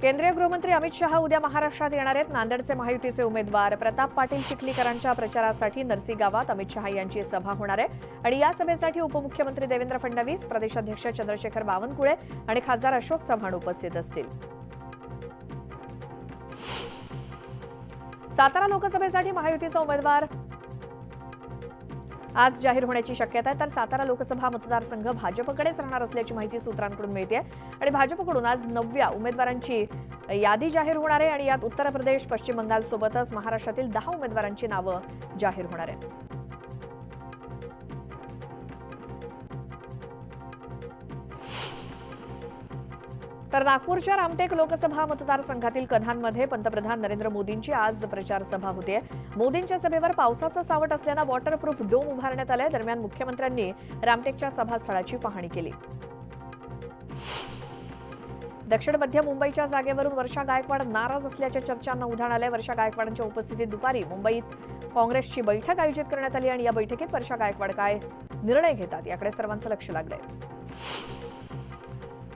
केंद्रीय गृहमंत्री अमित शहा उद्या महाराष्ट्रात येणार आहेत। नांदेडचे महायुतीचे उमेदवार प्रताप पाटील चिखलीकरांच्या प्रचारासाठी नरसी गावात अमित शहा यांची सभा होणार आहे आणि या सभेसाठी उपमुख्यमंत्री देवेंद्र फडणवीस, प्रदेशाध्यक्ष चंद्रशेखर बावनकुळे आणि खासदार अशोक चव्हाण उपस्थित असतील। सातारा लोकसभेसाठी महायुतीचा उमेदवार आज जाहीर होण्याची शक्यता आहे, तर सातारा लोकसभा मतदारसंघ भाजपकडेच राहणार असल्याची माहिती सूत्रांकडून मिळते आणि भाजपकडून आज 9व्या उमेदवारांची यादी जाहीर होणार आहे आणि यात उत्तर प्रदेश, पश्चिम बंगाल सोबतच महाराष्ट्रातील 10 उमेदवारांची नावं जाहीर होणार आहेत। तर नागपूरच्या रामटेक लोकसभा मतदारसंघातील कन्हानमध्ये पंतप्रधान नरेंद्र मोदींची आज प्रचार सभा होते। मोदींच्या सभेवर पावसाचं सावट असल्यानं वॉटरप्रूफ डोम उभारण्यात आलंय। दरम्यान मुख्यमंत्र्यांनी रामटेकच्या सभास्थळाची पाहणी केली। दक्षिण मध्य मुंबईच्या जागेवरून वर्षा गायकवाड नाराज असल्याच्या चर्चांना उधाण आलंय। वर्षा गायकवाडांच्या उपस्थितीत दुपारी मुंबईत काँग्रेसची बैठक आयोजित करण्यात आली आणि या बैठकीत वर्षा गायकवाड काय निर्णय घेतात याकडे सर्वांचं लक्ष लागलंय।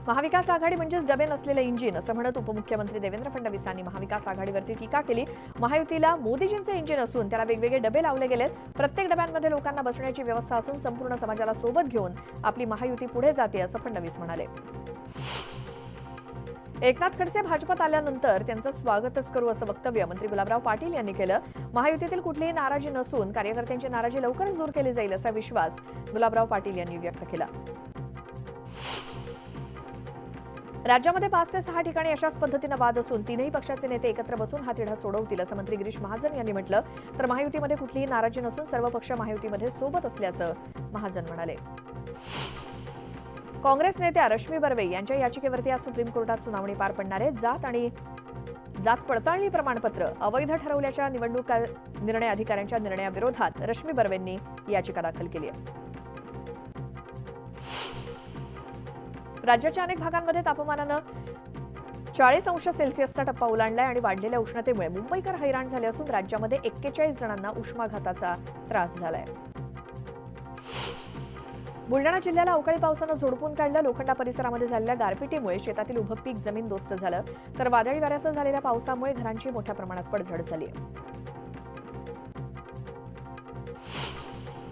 महाविकास आघाडी म्हणजेच डबे नसलेलं इंजिन असं म्हणत उपमुख्यमंत्री देवेंद्र फडणवीसांनी महाविकास आघाडीवरती टीका केली। महायुतीला मोदीजींचे इंजिन असून त्याला वेगवेगळे डबे लावले गेलेत। प्रत्येक डब्यांमध्ये लोकांना बसण्याची व्यवस्था असून संपूर्ण समाजाला सोबत घेऊन आपली महायुती पुढे जाते असं फडणवीस म्हणाले। एकनाथ खडसे भाजपात आल्यानंतर त्यांचं स्वागतच करू असं वक्तव्य मंत्री गुलाबराव पाटील यांनी केलं। महायुतीतील कुठलीही नाराजी नसून कार्यकर्त्यांची नाराजी लवकरच दूर केली जाईल असा विश्वास गुलाबराव पाटील यांनी व्यक्त केला। राज्यामध्ये 5 ते 6 ठिकाणी अशाच पद्धतीनं वाद असून तीनही पक्षाचे नेते एकत्र बसून हा तिढा सोडवतील असं मंत्री गिरीश महाजन यांनी म्हटलं। तर महायुतीमध्ये कुठलीही नाराजी नसून सर्व पक्ष महायुतीमध्ये सोबत असल्याचं महाजन म्हणाले। काँग्रेस नेत्या रश्मी बर्वे यांच्या याचिकेवरती आज सुप्रीम कोर्टात सुनावणी पार पडणार आहे। जात पडताळणी प्रमाणपत्र अवैध ठरवल्याच्या निवडणूक निर्णय अधिकाऱ्यांच्या निर्णयाविरोधात रश्मी बर्वेंनी याचिका दाखल केली आहे। राज्याच्या अनेक भागांमध्ये तापमानानं 40 अंश सेल्सिअसचा टप्पा ओलांडलाय आणि वाढलेल्या उष्णतेमुळे मुंबईकर हैराण झाले असून राज्यामध्ये 41 जणांना उष्माघाताचा त्रास झालाय। बुलढाणा जिल्ह्याला अवकाळी पावसानं झोडपून काढलं। लोखंडा परिसरामध्ये झालेल्या गारपिटीमुळे शेतातील उभं पीक जमीनदोस्त झालं, तर वादळी वाऱ्यासह झालेल्या पावसामुळे घरांची मोठ्या प्रमाणात पडझड झाली।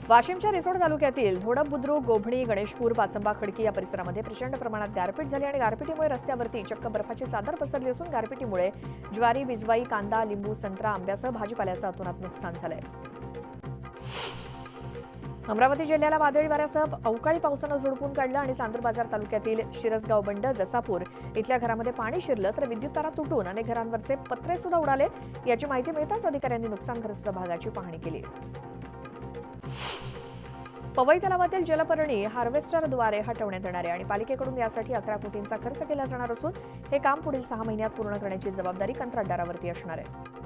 वाशिमच्या रिसोड तालुक्यातील धोडप, बुद्रुक, गोभणी, गणेशपूर, पाचंबा, खडकी या परिसरामध्ये प्रचंड प्रमाणात गारपीट झाली आणि गारपिटीमुळे रस्त्यावरती चक्क बर्फाची चादर पसरली असून गारपिटीमुळे ज्वारी, बिजवाई, कांदा, लिंबू, संत्रा, आंब्यासह भाजीपाल्याचं अतोनात नुकसान झालंय। अमरावती जिल्ह्याला वादळी वाऱ्यासह अवकाळी पावसानं झोडपून काढलं आणि चांदूरबाजार तालुक्यातील शिरसगाव बंड, जसापूर इथल्या घरामध्ये पाणी शिरलं, तर विद्युत तारा तुटून अनेक घरांवरचे पत्रे सुद्धा उडाले। याची माहिती मिळताच अधिकाऱ्यांनी नुकसानग्रस्त भागाची पाहणी केली। पवई तलावातील जलपर्णी हार्वेस्टरद्वारे हटवण्यात येणार आहे आणि पालिकेकडून यासाठी 11 कोटींचा खर्च केला जाणार असून हे काम पुढील 6 महिन्यात पूर्ण करण्याची जबाबदारी कंत्राटदारावरती असणार आहे।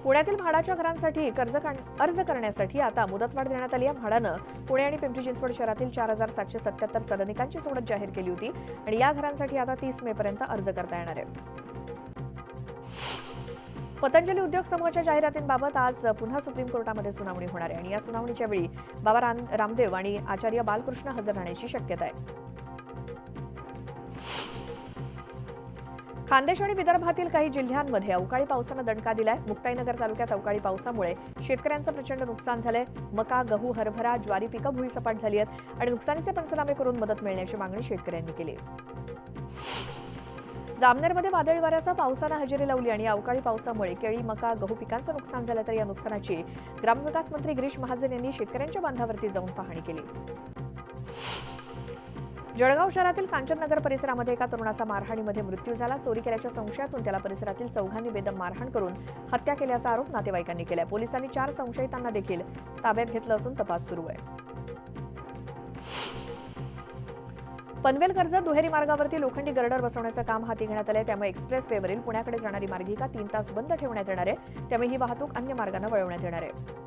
पुण्यातील म्हाडाच्या घरांसाठी अर्ज करण्यासाठी आता मुदतवाढ देण्यात आली आहे। म्हाडानं पुणे आणि पिंपरी चिंचवड शहरातील 4777 सदनिकांची सोडत जाहीर केली होती आणि या घरांसाठी आता 30 मे पर्यंत अर्ज करता येणार आहे। पतंजली उद्योग समूहाच्या जाहिरातींबाबत आज पुन्हा सुप्रीम कोर्टामध्ये सुनावणी होणार आहे आणि या सुनावणीच्या वेळी बाबा रामदेव आणि आचार्य बालकृष्ण हजर राहण्याची शक्यता आहे। खानदेश आणि विदर्भातील काही जिल्ह्यांमध्ये अवकाळी पावसानं दणका दिलाय। मुक्ताईनगर तालुक्यात अवकाळी पावसामुळे शेतकऱ्यांचं प्रचंड नुकसान झालंय। मका, गहू, हरभरा, ज्वारी पिकं भुईसपाट झाली आहेत आणि नुकसानीचे पंचनामे करून मदत मिळण्याची मागणी शेतकऱ्यांनी केली। जामनेरमध्ये वादळी वाऱ्यासह पावसानं हजेरी लावली आणि अवकाळी पावसामुळे केळी, मका, गहू पिकांचं नुकसान झालं, तर या नुकसानाची ग्रामविकास मंत्री गिरीश महाजन यांनी शेतकऱ्यांच्या बांधावरती जाऊन पाहणी केली। जळगाव शहरातील कांचननगर परिसरामध्ये एका तरुणाचा मारहाणीमध्ये मृत्यू झाला। चोरी केल्याच्या संशयातून त्याला परिसरातील 4घांनी बेदम मारहाण करून हत्या केल्याचा आरोप नातेवाईकांनी केलाय। पोलिसांनी 4 संशयितांना देखील ताब्यात घेतलं असून तपास सुरू आहे। पनवेल कर्जत दुहेरी मार्गावरती लोखंडी गर्डर बसवण्याचं काम हाती घेण्यात आलंय। त्यामुळे एक्सप्रेस वेवरील पुण्याकडे जाणारी मार्गिका 3 तास बंद ठेवण्यात येणार आहे। त्यामुळे ही वाहतूक अन्य मार्गाने वळवण्यात येणार आहे।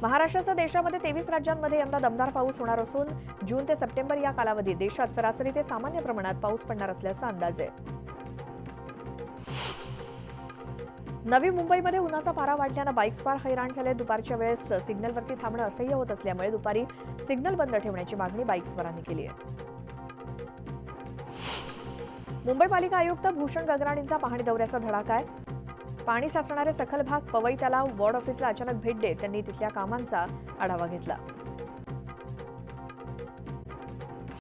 महाराष्ट्रासह देशामध्ये 23 राज्यांमध्ये यंदा दमदार पाऊस होणार असून जून ते सप्टेंबर या कालावधीत देशात सरासरी ते सामान्य प्रमाणात पाऊस पडणार असल्याचा अंदाज आहे। नवी मुंबईमध्ये उन्हाचा पारा वाढल्याने बाईक्सवार हैराण झाले। दुपारच्या वेळेस सिग्नलवरती थांबणं असह्य होत असल्यामुळे दुपारी सिग्नल बंद ठेवण्याची मागणी बाईक्सवारांनी केली आहे। मुंबई पालिका आयुक्त भूषण गगराणींचा पाहणी दौऱ्याचा धडाका आहे। पाणी साचणारे सखल भाग, पवई तलाव, वॉर्ड ऑफिसला अचानक भेट देत त्यांनी तिथल्या कामांचा आढावा घेतला।